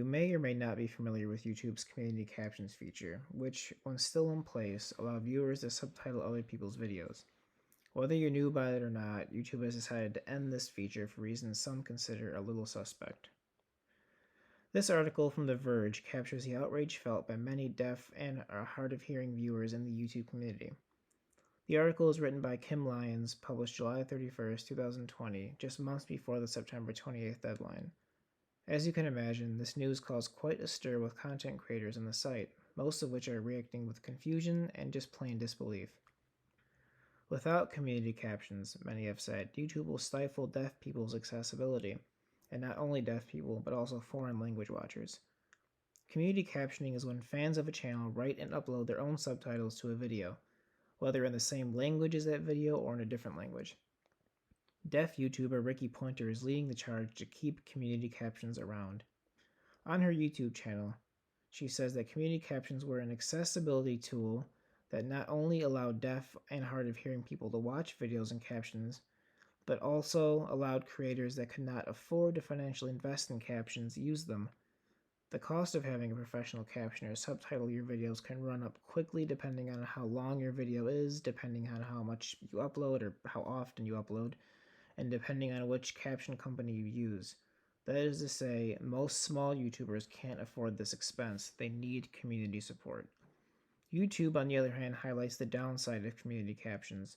You may or may not be familiar with YouTube's Community Captions feature, which, when still in place, allow viewers to subtitle other people's videos. Whether you're new about it or not, YouTube has decided to end this feature for reasons some consider a little suspect. This article from The Verge captures the outrage felt by many deaf and hard of hearing viewers in the YouTube community. The article is written by Kim Lyons, published July 31st, 2020, just months before the September 28th deadline. As you can imagine, this news caused quite a stir with content creators on the site, most of which are reacting with confusion and just plain disbelief. Without community captions, many have said, YouTube will stifle deaf people's accessibility, and not only deaf people, but also foreign language watchers. Community captioning is when fans of a channel write and upload their own subtitles to a video, whether in the same language as that video or in a different language. Deaf YouTuber Ricky Pointer is leading the charge to keep community captions around. On her YouTube channel, she says that community captions were an accessibility tool that not only allowed deaf and hard of hearing people to watch videos and captions, but also allowed creators that could not afford to financially invest in captions use them. The cost of having a professional captioner subtitle your videos can run up quickly depending on how long your video is, depending on how much you upload or how often you upload, and depending on which caption company you use. That is to say, most small YouTubers can't afford this expense. They need community support. YouTube, on the other hand, highlights the downside of community captions.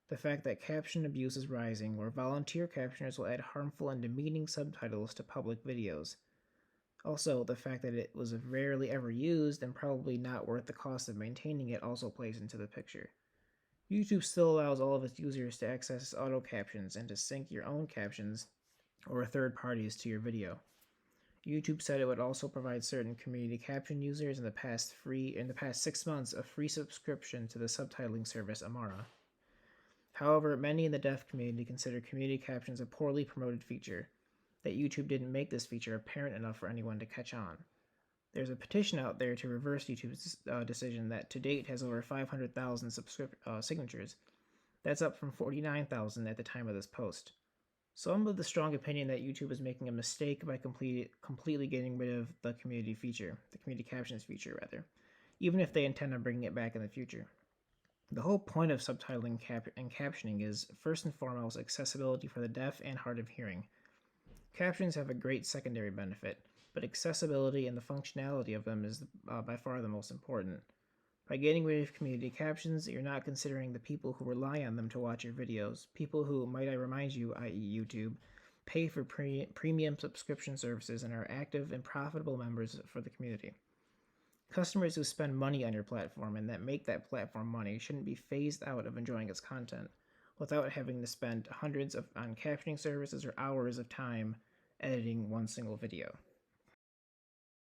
The fact that caption abuse is rising, where volunteer captioners will add harmful and demeaning subtitles to public videos. Also, the fact that it was rarely ever used and probably not worth the cost of maintaining it also plays into the picture. YouTube still allows all of its users to access auto captions and to sync your own captions or third parties to your video. YouTube said it would also provide certain community caption users in the past 6 months a free subscription to the subtitling service Amara. However, many in the deaf community consider community captions a poorly promoted feature, that YouTube didn't make this feature apparent enough for anyone to catch on. There's a petition out there to reverse YouTube's decision that to date has over 500,000 signatures. That's up from 49,000 at the time of this post. Some of the strong opinion that YouTube is making a mistake by completely getting rid of the community captions feature, even if they intend on bringing it back in the future. The whole point of subtitling and captioning is, first and foremost, accessibility for the deaf and hard of hearing. Captions have a great secondary benefit, but accessibility and the functionality of them is by far the most important. By getting rid of community captions, you're not considering the people who rely on them to watch your videos, people who, might I remind you, i.e. YouTube, pay for premium subscription services and are active and profitable members for the community. Customers who spend money on your platform and that make that platform money shouldn't be phased out of enjoying its content without having to spend hundreds on captioning services or hours of time editing one single video.